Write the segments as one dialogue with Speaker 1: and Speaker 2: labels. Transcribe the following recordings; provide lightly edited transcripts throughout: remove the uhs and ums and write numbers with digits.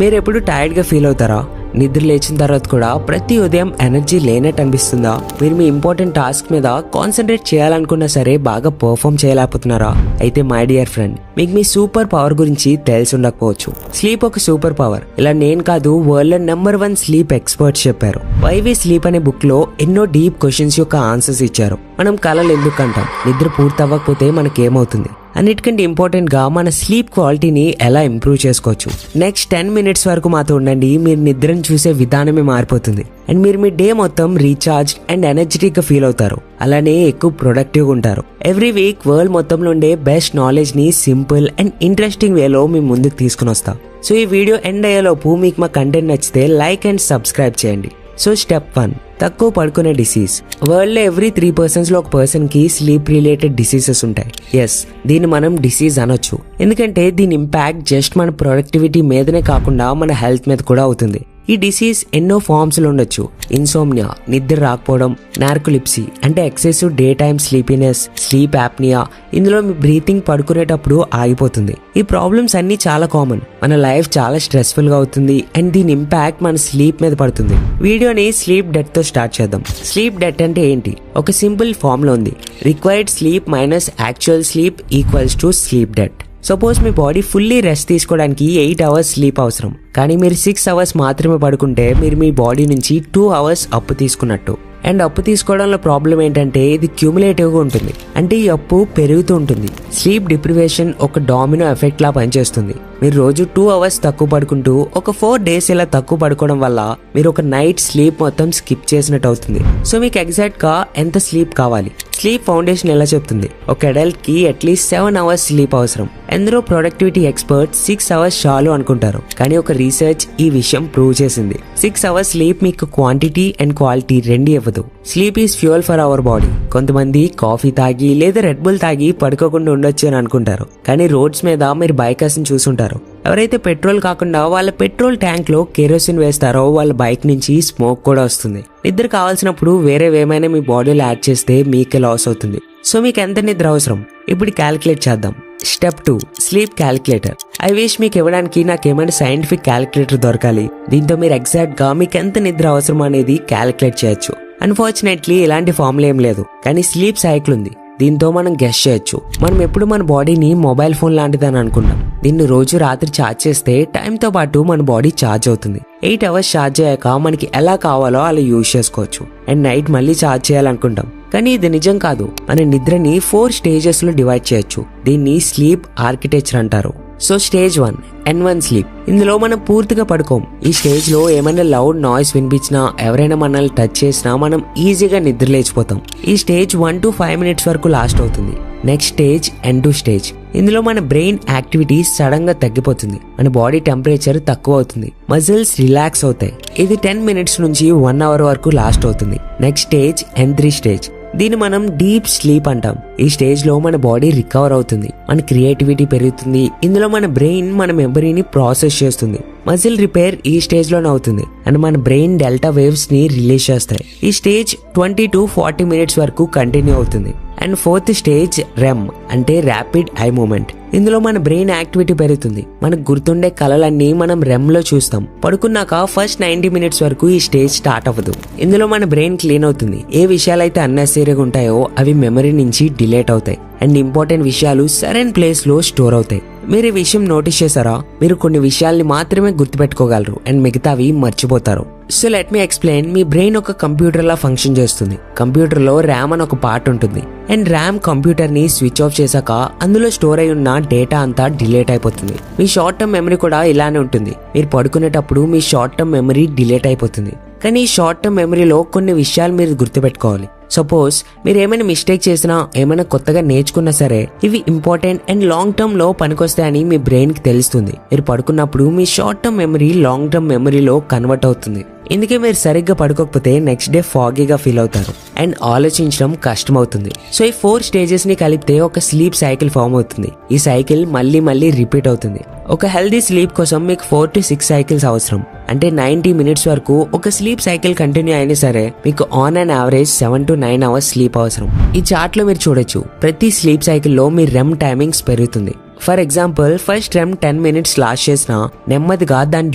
Speaker 1: మీరు ఎప్పుడు టైర్డ్గా ఫీల్ అవుతారా? నిద్ర లేచిన తర్వాత కూడా ప్రతి ఉదయం ఎనర్జీ లేనట్టు అనిపిస్తుందా? మీరు మీ ఇంపార్టెంట్ టాస్క్ మీద కాన్సన్ట్రేట్ చేయాలనుకున్నా సరే బాగా పర్ఫామ్ చేయలేకపోతున్నారా? అయితే మై డియర్ ఫ్రెండ్, మీకు మీ సూపర్ పవర్ గురించి తెలిసి ఉండకపోవచ్చు. స్లీప్ ఒక సూపర్ పవర్. ఇలా నేను కాదు, వరల్డ్ లో నెంబర్ 1 స్లీప్ ఎక్స్పర్ట్స్ చెప్పారు. వై వి స్లీప్ అనే బుక్ లో ఎన్నో డీప్ క్వశ్చన్స్ యొక్క ఆన్సర్స్ ఇచ్చారు. మనం కలలు ఎందుకు అంటాం? నిద్ర పూర్తి అవ్వకపోతే మనకేమవుతుంది? అన్నిటికంటే ఇంపార్టెంట్ గా మన స్లీప్ క్వాలిటీని ఎలా ఇంప్రూవ్ చేసుకోవచ్చు. నెక్స్ట్ 10 మినిట్స్ వరకు మాతో ఉండండి. మీరు నిద్రను చూసే విధానమే మారిపోతుంది అండ్ మీరు మీ డే మొత్తం రీఛార్జ్ అండ్ ఎనర్జెటిక్ గా ఫీల్ అవుతారు. అలానే ఎక్కువ ప్రొడక్టివ్ గా ఉంటారు. ఎవ్రీ వీక్ వరల్డ్ మొత్తంలో ఉండే బెస్ట్ నాలెడ్జ్ ని సింపుల్ అండ్ ఇంట్రెస్టింగ్ వేలో మీ ముందుకు తీసుకుని వస్తాం. సో ఈ వీడియో ఎండ్ అయ్యేలోపు మీకు మా కంటెంట్ నచ్చితే లైక్ అండ్ సబ్స్క్రైబ్ చేయండి. సో స్టెప్ 1, తక్కువ పడుకునే డిసీజ్. వరల్డ్ లో ఎవ్రీ 3 persons లో ఒక పర్సన్ కి స్లీప్ రిలేటెడ్ డిసీజెస్ ఉంటాయి. ఎస్, దీన్ని మనం డిసీజ్ అనొచ్చు. ఎందుకంటే దీని ఇంపాక్ట్ జస్ట్ మన ప్రొడక్టివిటీ మీదనే కాకుండా మన హెల్త్ మీద కూడా అవుతుంది. ఈ డిసీజ్ ఎన్నో ఫార్మ్స్ లో ఉండొచ్చు. ఇన్సోమ్నియా, నిద్ర రాకపోవడం, నార్కోలిప్సీ అంటే excessive day time sleepiness, sleep apnea, ఇందులో మీ బ్రీతింగ్ పడుకునేటప్పుడు ఆగిపోతుంది. ఈ ప్రాబ్లమ్స్ అన్ని చాలా కామన్. మన లైఫ్ చాలా స్ట్రెస్ఫుల్ గా అవుతుంది అండ్ దీని ఇంపాక్ట్ మన స్లీప్ మీద పడుతుంది. వీడియోని స్లీప్ డెత్ తో స్టార్ట్ చేద్దాం. స్లీప్ డెత్ అంటే ఏంటి? ఒక సింపుల్ ఫార్మ్ లో ఉంది. Required sleep minus actual sleep equals to sleep death. Suppose me body fully rest తీసుకోవడానికి 8 hours స్లీప్ అవసరం, కానీ మీరు 6 hours మాత్రమే పడుకుంటే మీరు మీ బాడీ నుంచి 2 hours అప్పు తీసుకున్నట్టు. అండ్ అప్పు తీసుకోవడంలో ప్రాబ్లం ఏంటంటే ఇది క్యూములేటివ్ గా ఉంటుంది. అంటే ఈ అప్పు పెరుగుతూ ఉంటుంది. స్లీప్ డిప్రివేషన్ ఒక డామినో ఎఫెక్ట్ లా పనిచేస్తుంది. మీరు రోజు 2 hours తక్కువ పడుకుంటూ ఒక 4 days ఇలా తక్కువ పడుకోవడం వల్ల మీరు ఒక నైట్ స్లీప్ మొత్తం స్కిప్ చేసినట్టు అవుతుంది. సో మీకు ఎగ్జాక్ట్ గా ఎంత స్లీప్ కావాలి? స్లీప్ ఫౌండేషన్ ఎలా చెప్తుంది? ఒక అడల్ట్ కి అట్లీస్ట్ 7 hours స్లీప్ అవసరం. ఎందరో ప్రొడక్టివిటీ ఎక్స్పర్ట్ 6 hours చాలు అనుకుంటారు, కానీ ఒక రీసెర్చ్ ఈ విషయం ప్రూవ్ చేసింది. 6 hours స్లీప్ మీకు క్వాంటిటీ అండ్ క్వాలిటీ రెండు ఇవ్వదు. Sleep is fuel for our body. కొంతమంది కాఫీ తాగి లేదా రెడ్ బుల్ తాగి పడుకోకుండా ఉండొచ్చు అని అనుకుంటారు, కానీ రోడ్స్ మీద మీరు బైకర్స్ ని చూసుంటారు. ఎవరైతే పెట్రోల్ కాకుండా వాళ్ళ పెట్రోల్ ట్యాంక్ లో కెరోసిన్ వేస్తారో వాళ్ళ బైక్ నుంచి స్మోక్ కూడా వస్తుంది. నిద్ర కావాల్సినప్పుడు వేరేవేమైనా మీ బాడీలో యాడ్ చేస్తే మీకే లాస్ అవుతుంది. సో మీకు ఎంత నిద్ర అవసరం ఇప్పుడు క్యాలిక్యులేట్ చేద్దాం. Step 2, sleep calculator. I wish మీకు ఇవ్వడానికి నాకేమైనా సైంటిఫిక్ క్యాలిక్యులేటర్ దొరకాలి. దీంతో మీరు ఎగ్జాక్ట్ గా మీకు ఎంత నిద్ర అవసరం అనేది క్యాలిక్యులేట్ చేయొచ్చు. అన్ఫార్చునేట్లీ ఇలాంటి ఫార్ములా ఏం లేదు, కానీ స్లీప్ సైకిల్ ఉంది. దీంతో మనం గెస్ చేయొచ్చు. మనం ఎప్పుడు మన బాడీని మొబైల్ ఫోన్ లాంటిదని అనుకుంటాం. దీన్ని రోజు రాత్రి ఛార్జ్ చేస్తే టైంతో పాటు మన బాడీ ఛార్జ్ అవుతుంది. 8 hours ఛార్జ్ అయ్యాక మనకి ఎలా కావాలో అలా యూజ్ చేసుకోవచ్చు. అండ్ నైట్ మళ్ళీ ఛార్జ్ చేయాలనుకుంటాం, కానీ ఇది నిజం కాదు. మన నిద్రని 4 stages లో డివైడ్ చేయొచ్చు. దీన్ని స్లీప్ ఆర్కిటెక్చర్ అంటారు. So stage 1, N1 sleep. ఇందులో మనం పూర్తిగా పడుకోం. ఈ స్టేజ్ లో ఏమైనా లౌడ్ నాయిస్ వినిపించినా, ఎవరైనా మనల్ని టచ్ చేసినా మనం ఈజీగా నిద్ర లేచిపోతాం. ఈ స్టేజ్ 1 to 5 minutes వరకు లాస్ట్ అవుతుంది. Next stage N2 stage. ఇందులో మన బ్రెయిన్ యాక్టివిటీ సడన్ గా తగ్గిపోతుంది. మన బాడీ టెంపరేచర్ తక్కువ అవుతుంది. మజిల్స్ రిలాక్స్ అవుతాయి. ఇది 10 minutes నుంచి 1 hour వరకు లాస్ట్ అవుతుంది. Next stage N3 stage. దీన్ని మనం డీప్ స్లీప్ అంటాం. ఈ స్టేజ్ లో మన బాడీ రికవర్ అవుతుంది. మన క్రియేటివిటీ పెరుగుతుంది. ఇందులో మన బ్రెయిన్ మన మెమరీని ప్రాసెస్ చేస్తుంది. మజిల్ రిపేర్ ఈ స్టేజ్ లోనే అవుతుంది అండ్ మన బ్రెయిన్ డెల్టా వేవ్స్ ని రిలీజ్ చేస్తాయి. ఈ స్టేజ్ 20 to 40 minutes వరకు కంటిన్యూ అవుతుంది. అండ్ 4th స్టేజ్ REM అంటే ర్యాపిడ్ ఐ మూమెంట్. ఇందులో మన బ్రెయిన్ యాక్టివిటీ పెరుగుతుంది. మనకు గుర్తుండే కలలన్నీ మనం REM లో చూస్తాం. పడుకున్నాక ఫస్ట్ 90 minutes వరకు ఈ స్టేజ్ స్టార్ట్ అవ్వదు. ఇందులో మన బ్రెయిన్ క్లీన్ అవుతుంది. ఏ విషయాలైతే అన్నెసరీగా ఉంటాయో అవి మెమరీ నుంచి డిలీట్ అవుతాయి అండ్ ఇంపార్టెంట్ విషయాలు సరైన ప్లేస్ లో స్టోర్ అవుతాయి. మీరు ఈ విషయం నోటీస్ చేశారా? మీరు కొన్ని విషయాల్ని మాత్రమే గుర్తుపెట్టుకోగలరు అండ్ మిగతావి మర్చిపోతారు. So let me explain. మీ బ్రెయిన్ ఒక కంప్యూటర్ లా ఫంక్షన్ చేస్తుంది. కంప్యూటర్ లో ర్యామ్ అని ఒక పార్ట్ ఉంటుంది అండ్ ర్యామ్ కంప్యూటర్ ని స్విచ్ ఆఫ్ చేశాక అందులో స్టోర్ అయి ఉన్న డేటా అంతా డిలీట్ అయిపోతుంది. మీ షార్ట్ టర్మ్ మెమరీ కూడా ఇలానే ఉంటుంది. మీరు పడుకునేటప్పుడు మీ షార్ట్ టర్మ్ మెమరీ డిలీట్ అయిపోతుంది, కానీ ఈ షార్ట్ టర్మ్ మెమరీలో కొన్ని విషయాలు మీరు గుర్తుపెట్టుకోవాలి. సపోజ్ మీరు ఏమైనా మిస్టేక్ చేసినా, ఏమైనా కొత్తగా నేర్చుకున్నా సరే ఇవి ఇంపార్టెంట్ అండ్ లాంగ్ టర్మ్ లో పనికొస్తాయని మీ బ్రెయిన్ కి తెలుస్తుంది. మీరు పడుకున్నప్పుడు మీ short term memory long term మెమరీలో కన్వర్ట్ అవుతుంది. ఇందుకే మీరు సరిగ్గా పడుకోకపోతే నెక్స్ట్ డే ఫాగీగా ఫీల్ అవుతారు అండ్ ఆలోచించడం కష్టం అవుతుంది. సో ఈ 4 stages ని కలిపితే ఒక స్లీప్ సైకిల్ ఫామ్ అవుతుంది. ఈ సైకిల్ మళ్ళీ రిపీట్ అవుతుంది. ఒక హెల్దీ స్లీప్ కోసం మీకు 4 to 6 cycles అవసరం. అంటే 90 minutes వరకు ఒక స్లీప్ సైకిల్ కంటిన్యూ అయినా సరే మీకు on and average 7 to 9 hours sleep అవసరం. ఈ చార్ట్ లో మీరు చూడొచ్చు, ప్రతి స్లీప్ సైకిల్ లో మీ REM టైమింగ్స్ పెరుగుతుంది. For example first time 10 minutes last చేసినా నెమ్మదిగా దాని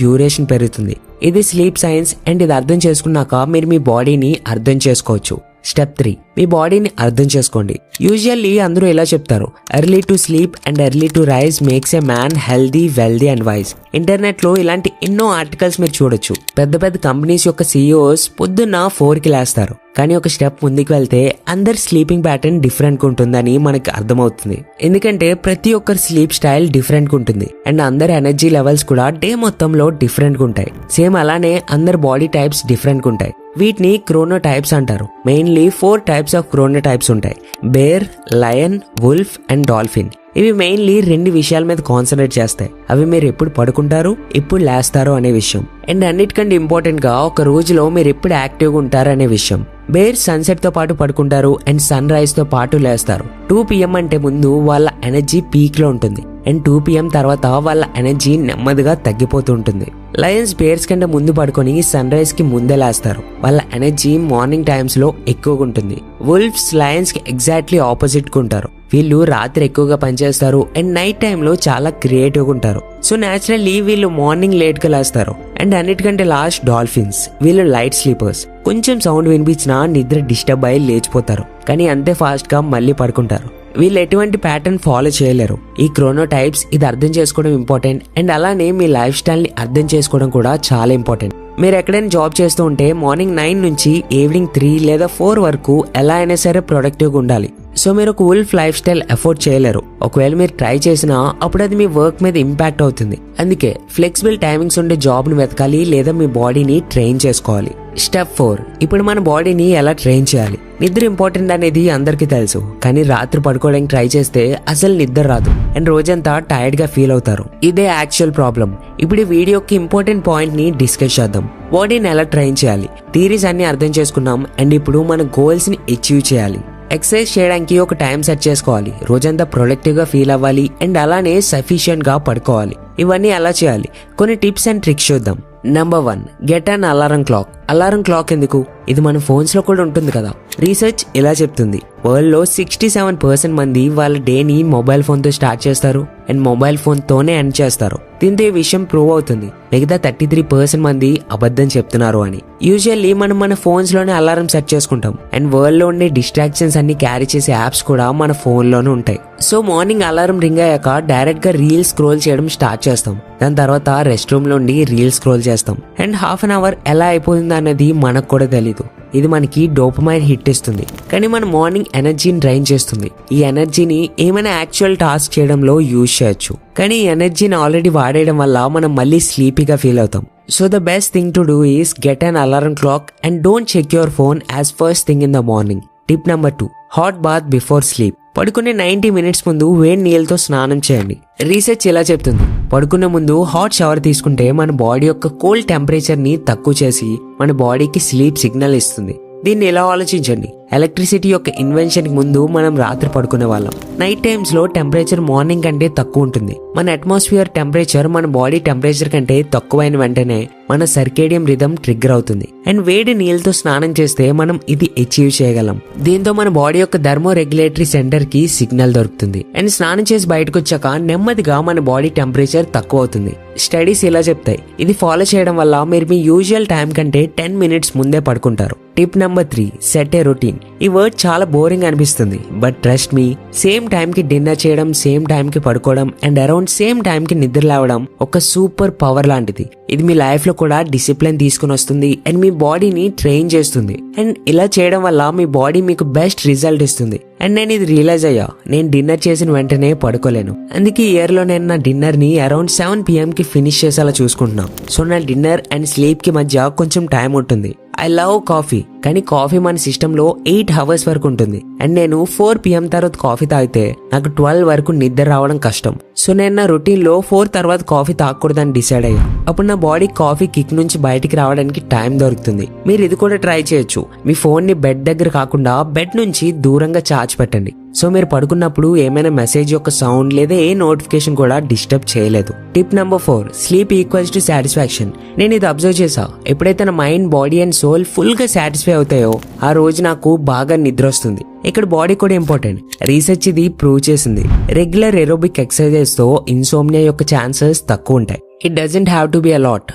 Speaker 1: డ్యూరేషన్ పెరుగుతుంది. ఇది స్లీప్ సైన్స్ అండ్ ఇది అర్థం చేసుకున్నాక మీరు మీ బాడీని అర్థం చేసుకోవచ్చు. స్టెప్ 3, మీ బాడీని అర్థం చేసుకోండి. యూజువల్లీ అందరూ ఇలా చెప్తారు, early to sleep and early to rise makes a man healthy, wealthy and wise. Internet లో ఇలాంటి ఎన్నో ఆర్టికల్స్ మీరు చూడొచ్చు. పెద్ద పెద్ద కంపెనీస్ యొక్క CEOs పొద్దున్న 4కి లేస్తారు. కానీ ఒక స్టెప్ ముందుకు వెళ్తే అందరి స్లీపింగ్ ప్యాటర్న్ డిఫరెంట్ గా ఉంటుందని మనకి అర్థమవుతుంది. ఎందుకంటే ప్రతి ఒక్కరి స్లీప్ స్టైల్ డిఫరెంట్ గా ఉంటుంది అండ్ అందరి ఎనర్జీ లెవెల్స్ కూడా డే మొత్తంలో డిఫరెంట్ గా ఉంటాయి. సేమ్ అలానే అందరి బాడీ టైప్స్ డిఫరెంట్ గా ఉంటాయి. వీటిని క్రోనోటైప్స్ అంటారు. మెయిన్లీ 4 types ఆఫ్ క్రోనోటైప్స్ ఉంటాయి: bear, lion, wolf and dolphin. ఇవి మెయిన్లీ 2 విషయాల మీద కాన్సన్ట్రేట్ చేస్తాయి. అవి మీరు ఎప్పుడు పడుకుంటారు, ఎప్పుడు లేస్తారు అనే విషయం. అండ్ అన్నిటికంటే ఇంపార్టెంట్ గా ఒక రోజులో మీరు ఎప్పుడు యాక్టివ్గా ఉంటారు అనే విషయం. బేర్ సన్సెట్ తో పాటు పడుకుంటారు అండ్ సన్ రైజ్ తో పాటు లేస్తారు. 2 PM అంటే ముందు వాళ్ళ ఎనర్జీ పీక్ లో ఉంటుంది అండ్ 2 PM తర్వాత వాళ్ళ ఎనర్జీ నెమ్మదిగా తగ్గిపోతూ ఉంటుంది. లయన్స్ బేర్స్ కంటే ముందు పడుకొని సన్ రైజ్ కి ముందే లేస్తారు. వాళ్ళ ఎనర్జీ మార్నింగ్ టైమ్స్ లో ఎక్కువగా ఉంటుంది. వుల్ఫ్స్ లయన్స్ కి ఎగ్జాక్ట్లీ ఆపోజిట్ గా ఉంటారు. వీళ్ళు రాత్రి ఎక్కువగా పనిచేస్తారు అండ్ నైట్ టైంలో చాలా క్రియేటివ్గా ఉంటారు. సో న్యాచురల్లీ వీళ్ళు మార్నింగ్ లేట్గా లేస్తారు. అండ్ అన్నిటికంటే లాస్ట్ డాల్ఫిన్స్. వీళ్ళు లైట్ స్లీపర్స్. కొంచెం సౌండ్ వినిపించినా నిద్ర డిస్టర్బ్ అయ్యి లేచిపోతారు, కానీ అంతే ఫాస్ట్గా మళ్ళీ పడుకుంటారు. వీళ్ళు ఎటువంటి ప్యాటర్న్ ఫాలో చేయలేరు. ఈ క్రోనోటైప్స్ ఇది అర్థం చేసుకోవడం ఇంపార్టెంట్ అండ్ అలానే మీ లైఫ్ స్టైల్ని అర్థం చేసుకోవడం కూడా చాలా ఇంపార్టెంట్. మీరు ఎక్కడైనా జాబ్ చేస్తూ ఉంటే మార్నింగ్ 9 నుంచి ఈవినింగ్ 3 లేదా 4 వరకు ఎలా అయినా సరే ప్రొడక్టివ్గా ఉండాలి. సో మీరు ఒక వుల్ఫ్ లైఫ్ స్టైల్ ఎఫోర్డ్ చేయలేరు. ఒకవేళ మీరు ట్రై చేసినా అప్పుడు అది మీ వర్క్ మీద ఇంపాక్ట్ అవుతుంది. అందుకే ఫ్లెక్సిబుల్ టైమింగ్స్ ఉండే జాబ్ ని వెతకాలి లేదా మీ బాడీని ట్రైన్ చేసుకోవాలి. స్టెప్ 4, ఇప్పుడు మన బాడీని ఎలా ట్రైన్ చేయాలి. నిద్ర ఇంపార్టెంట్ అనేది అందరికీ తెలుసు, కానీ రాత్రి పడుకోవడానికి ట్రై చేస్తే అసలు నిద్ర రాదు అండ్ రోజంతా టైర్డ్ గా ఫీల్ అవుతారు. ఇదే యాక్చువల్ ప్రాబ్లం. ఇప్పుడు ఈ వీడియోకి ఇంపార్టెంట్ పాయింట్ ని డిస్కస్ చేద్దాం. బాడీని ఎలా ట్రైన్ చేయాలి, థియరీస్ అన్ని అర్థం చేసుకున్నాం అండ్ ఇప్పుడు మన గోల్స్ ని అచీవ్ చేయాలి. ఎక్సర్సైజ్ చేయడానికి ఒక టైం సెట్ చేసుకోవాలి. రోజంతా ప్రొడక్టివ్ గా ఫీల్ అవ్వాలి అండ్ అలానే సఫిషియెంట్ గా పడుకోవాలి. ఇవన్నీ ఎలా చేయాలి, కొన్ని టిప్స్ అండ్ ట్రిక్స్ చూద్దాం. Number 1, get an alarm clock. Alarm clock ఎందుకు? ఇది మన ఫోన్స్ లో కూడా ఉంటుంది కదా. రీసెర్చ్ ఇలా చెప్తుంది, వరల్డ్ లో 67% మంది వాళ్ళ డేని మొబైల్ ఫోన్ తో స్టార్ట్ చేస్తారు అండ్ మొబైల్ ఫోన్ తోనే ఎండ్ చేస్తారు. దీంతో ఈ విషయం ప్రూవ్ అవుతుంది. మిగతా 33% మంది అబద్ధం చెప్తున్నారు అని. యూజువల్లీ మనం మన ఫోన్స్ లోనే అలారం సెట్ చేసుకుంటాం అండ్ వరల్డ్ లో ఉండే డిస్ట్రాక్షన్స్ అన్ని క్యారీ చేసే యాప్స్ కూడా మన ఫోన్ లోనే ఉంటాయి. సో మార్నింగ్ అలారం రింగ్ అయ్యాక డైరెక్ట్ గా రీల్ స్క్రోల్ చేయడం స్టార్ట్ చేస్తాం. దాని తర్వాత రెస్ట్ రూమ్ లో ఉండి రీల్ స్క్రోల్ చేస్తాం అండ్ హాఫ్ అన్ అవర్ ఎలా అయిపోయింది అన్నది మనకు కూడా తెలీదు. ఇది మనకి డోపమైన్ హిట్ ఇస్తుంది, కానీ మన మార్నింగ్ ఎనర్జీని డ్రైన్ చేస్తుంది. ఈ ఎనర్జీని ఏమైనా యాక్చువల్ టాస్క్ చేయడంలో యూజ్ చేయొచ్చు, కానీ ఈ ఎనర్జీని ఆల్రెడీ వాడేయడం వల్ల మనం మళ్ళీ స్లీపీగా ఫీల్ అవుతాం. So the best thing to do is get an alarm clock and don't check your phone as first thing in the morning. Tip number 2, hot bath before sleep. పడుకునే 90 minutes ముందు వేడి నీళ్ళతో స్నానం చేయండి. రీసెర్చ్ ఇలా చెప్తుంది, పడుకునే ముందు హాట్ షవర్ తీసుకుంటే మన బాడీ యొక్క కోల్డ్ టెంపరేచర్ ని తక్కువ చేసి మన బాడీకి స్లీప్ సిగ్నల్ ఇస్తుంది. దీన్ని ఎలా ఆలోచించండి, ఎలక్ట్రిసిటీ యొక్క ఇన్వెన్షన్ కి ముందు మనం రాత్రి పడుకునే వాళ్ళం. నైట్ టైమ్స్ లో టెంపరేచర్ మార్నింగ్ కంటే తక్కువ ఉంటుంది. మన అట్మాస్ఫియర్ టెంపరేచర్ మన బాడీ టెంపరేచర్ కంటే తక్కువైన వెంటనే మన సర్కేడియం రిథమ్ ట్రిగ్గర్ అవుతుంది అండ్ వేడి నీళ్ళతో స్నానం చేస్తే మనం ఇది అచీవ్ చేయగలం. దీంతో మన బాడీ యొక్క థర్మో రెగ్యులేటరీ సెంటర్ కి సిగ్నల్ దొరుకుతుంది అండ్ స్నానం చేసి బయటకు వచ్చాక నెమ్మదిగా మన బాడీ టెంపరేచర్ తక్కువ అవుతుంది. స్టడీస్ ఇలా చెప్తాయి. ఇది ఫాలో చేయడం వల్ల మీరు మీ యూజువల్ టైం కంటే 10 minutes ముందే పడుకుంటారు. టిప్ నెంబర్ 3, సెట్ ఏ రొటీన్. ఈ వర్డ్ చాలా బోరింగ్ అనిపిస్తుంది, but trust me, same time కి డిన్నర్ చేయడం, సేమ్ టైం కి పడుకోవడం అండ్ అరౌండ్ సేమ్ టైం కి నిద్ర లేవడం ఒక సూపర్ పవర్ లాంటిది. ఇది మీ లైఫ్ లో కూడా డిసిప్లిన్ తీసుకుని వస్తుంది అండ్ మీ బాడీని ట్రైన్ చేస్తుంది. అండ్ ఇలా చేయడం వల్ల మీ బాడీ మీకు బెస్ట్ రిజల్ట్ ఇస్తుంది. అండ్ నేను ఇది రియలైజ్ అయ్యా, నేను డిన్నర్ చేసిన వెంటనే పడుకోలేను. అందుకే ఇయర్ లో నేను నా డిన్నర్ ని అరౌండ్ 7 PM కి ఫినిష్ చేసేలా చూసుకుంటున్నాను. సో నా డిన్నర్ అండ్ స్లీప్ కి మధ్య కొంచెం టైం ఉంటుంది. ఐ లవ్ కాఫీ, కానీ కాఫీ మన సిస్టమ్ లో 8 hours వరకు ఉంటుంది అండ్ నేను 4 PM తర్వాత కాఫీ తాగితే నాకు 12 వరకు నిద్ర రావడం కష్టం. సో నేను నా రొటీన్ లో 4 తర్వాత కాఫీ తాగకూడదని డిసైడ్ అయ్యా. అప్పుడు నా బాడీ కాఫీ కిక్ నుంచి బయటికి రావడానికి టైం దొరుకుతుంది. మీరు ఇది కూడా ట్రై చేయొచ్చు. మీ ఫోన్ ని బెడ్ దగ్గర కాకుండా బెడ్ నుంచి దూరంగా చార్జ్ పెట్టండి. సో మీరు పడుకున్నప్పుడు ఏమైనా మెసేజ్ యొక్క సౌండ్ లేదా ఏ నోటిఫికేషన్ కూడా డిస్టర్బ్ చేయలేదు. Tip number 4, sleep equals to satisfaction. నేను ఇది అబ్జర్వ్ చేసా. ఎప్పుడైతే నా mind, body and soul full గా సాటిస్ఫై అవుతాయో ఆ రోజు నాకు బాగా నిద్ర వస్తుంది. ఇక్కడ బాడీ కూడా ఇంపార్టెంట్. రీసెర్చ్ ఇది ప్రూవ్ చేసింది. రెగ్యులర్ ఏరోబిక్ ఎక్సర్సైజెస్ తో ఇన్సోమ్నియా యొక్క ఛాన్సెస్ తక్కువ ఉంటాయి. It doesn't have to be a lot.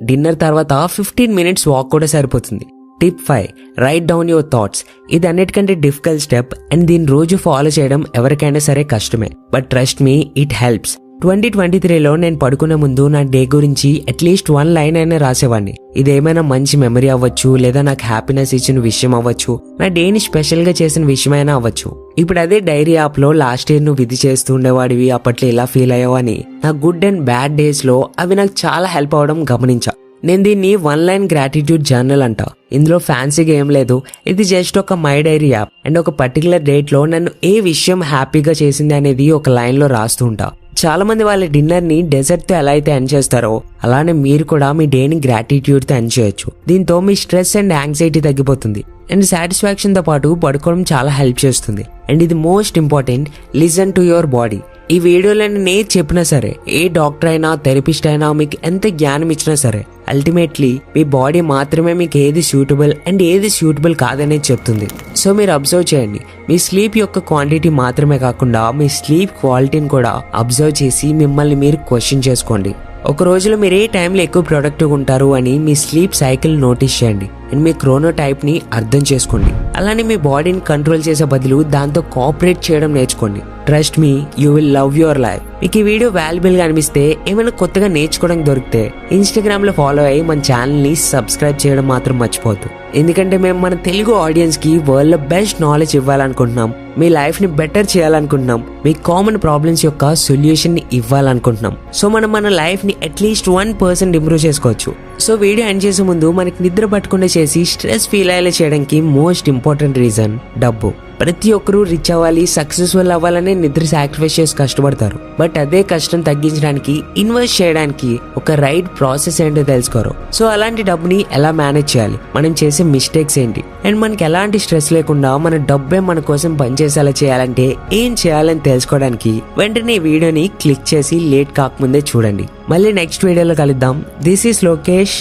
Speaker 1: Dinner తర్వాత 15 minutes వాక్ కూడా సరిపోతుంది. Tip 5, write down your thoughts. ఇది అన్నిటికంటే డిఫికల్ట్ స్టెప్ అండ్ దీన్ని రోజు ఫాలో చేయడం ఎవరికైనా సరే కష్టమే. But trust me, it helps. 2023లో నేను పడుకునే ముందు నా డే గురించి అట్లీస్ట్ 1 లైన్ అయినా రాసేవాడిని. ఇదేమైనా మంచి మెమరీ అవ్వచ్చు, లేదా నాకు హ్యాపీనెస్ ఇచ్చిన విషయం అవ్వచ్చు, నా డేని స్పెషల్ గా చేసిన విషయమైనా అవ్వచ్చు. ఇప్పుడు అదే డైరీ యాప్ లో లాస్ట్ ఇయర్ నువ్వు ఇది చేస్తూ ఉండేవాడివి, అప్పట్లో ఇలా ఫీల్ అయ్యావు అని నా గుడ్ అండ్ బ్యాడ్ డేస్ లో అవి నాకు చాలా హెల్ప్ అవ్వడం గమనించా. నేను దీన్ని 1 లైన్ గ్రాటిట్యూడ్ జర్నల్ అంట. ఇందులో ఫ్యాన్సీగా ఏం లేదు. ఇది జస్ట్ ఒక మై డైరీ యాప్ అండ్ ఒక పర్టికులర్ డేట్ లో నన్ను ఏ విషయం హ్యాపీగా చేసింది అనేది ఒక లైన్ లో రాస్తూ ఉంటా. చాలా మంది వాళ్ళ డిన్నర్ ని డెజర్ట్ తో ఎలా అయితే ఎండ్ చేస్తారో అలానే మీరు కూడా మీ డేని గ్రాటిట్యూడ్ తో ఎండ్ చేయొచ్చు. దీంతో మీ స్ట్రెస్ అండ్ యాంగ్జైటీ తగ్గిపోతుంది అండ్ సాటిస్ఫాక్షన్ తో పాటు పడుకోవడం చాలా హెల్ప్ చేస్తుంది. అండ్ ఇది most important, listen to your body. ఈ వీడియోలో నేను చెప్పినా సరే, ఏ డాక్టర్ అయినా, థెరపిస్ట్ అయినా మీకు ఎంత జ్ఞానం ఇచ్చినా సరే, అల్టిమేట్లీ మీ బాడీ మాత్రమే మీకు ఏది సూటబుల్ అండ్ ఏది సూటబుల్ కాదనేది చెప్తుంది. సో మీరు అబ్జర్వ్ చేయండి. మీ స్లీప్ యొక్క క్వాంటిటీ మాత్రమే కాకుండా మీ స్లీప్ క్వాలిటీని కూడా అబ్జర్వ్ చేసి మిమ్మల్ని మీరు క్వశ్చన్ చేసుకోండి. ఒక రోజులో మీరు ఏ టైంలో ఎక్కువ ప్రొడక్టివ్గా ఉంటారు అని మీ స్లీప్ సైకిల్ నోటీస్ చేయండి అండ్ మీ క్రోనోటైప్ ని అర్థం చేసుకోండి. అలానే మీ బాడీని కంట్రోల్ చేసే బదులు దాంతో కోఆపరేట్ చేయడం నేర్చుకోండి. Trust me, you will love your life. మీకు ఈ వీడియో వాల్యుబుల్ గా అనిపిస్తే, ఏమైనా కొత్తగా నేర్చుకోవడానికి దొరికితే ఇన్స్టాగ్రామ్ లో ఫాలో అయ్యి మన ఛానల్ ని సబ్స్క్రైబ్ చేయడం మాత్రం మర్చిపోవద్దు. ఎందుకంటే మేము మన తెలుగు ఆడియన్స్ కి వరల్డ్ లో బెస్ట్ నాలెడ్జ్ ఇవ్వాలనుకుంటున్నాం. మీ లైఫ్ ని బెటర్ చేయాలనుకుంటున్నాం. మీ కామన్ ప్రాబ్లమ్స్ యొక్క సొల్యూషన్ ని ఇవ్వాలనుకుంటున్నాం. సో మనం మన లైఫ్ ని అట్లీస్ట్ 1% ఇంప్రూవ్ చేసుకోవచ్చు. సో వీడియో ఎండ్ చేసే ముందు మనకి నిద్ర పట్టకుండా చేసి స్ట్రెస్ ఫీల్ అయ్యేలా చేయడానికి మోస్ట్ ఇంపార్టెంట్ రీజన్ డబ్బు. ప్రతి ఒక్కరూ రిచ్ అవ్వాలి, సక్సెస్ఫుల్ అవ్వాలనే నిద్ర సాక్రిఫైస్ చేసి కష్టపడతారు. బట్ అదే కష్టం తగ్గించడానికి, ఇన్వెస్ట్ చేయడానికి ఒక రైట్ ప్రాసెస్ ఏంటో తెలుసుకోరు. సో అలాంటి డబ్బుని ఎలా మేనేజ్ చేయాలి, మనం చేసే మిస్టేక్స్ ఏంటి, అండ్ మనకి ఎలాంటి స్ట్రెస్ లేకుండా మన డబ్బే మన కోసం పనిచేసేలా చేయాలంటే ఏం చేయాలని తెలుసుకోవడానికి వెంటనే ఈ వీడియోని క్లిక్ చేసి లేట్ కాకముందే చూడండి. మళ్ళీ నెక్స్ట్ వీడియోలో కలుద్దాం. This is Lokesh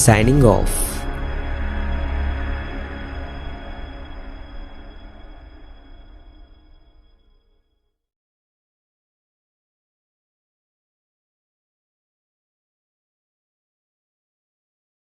Speaker 1: signing off.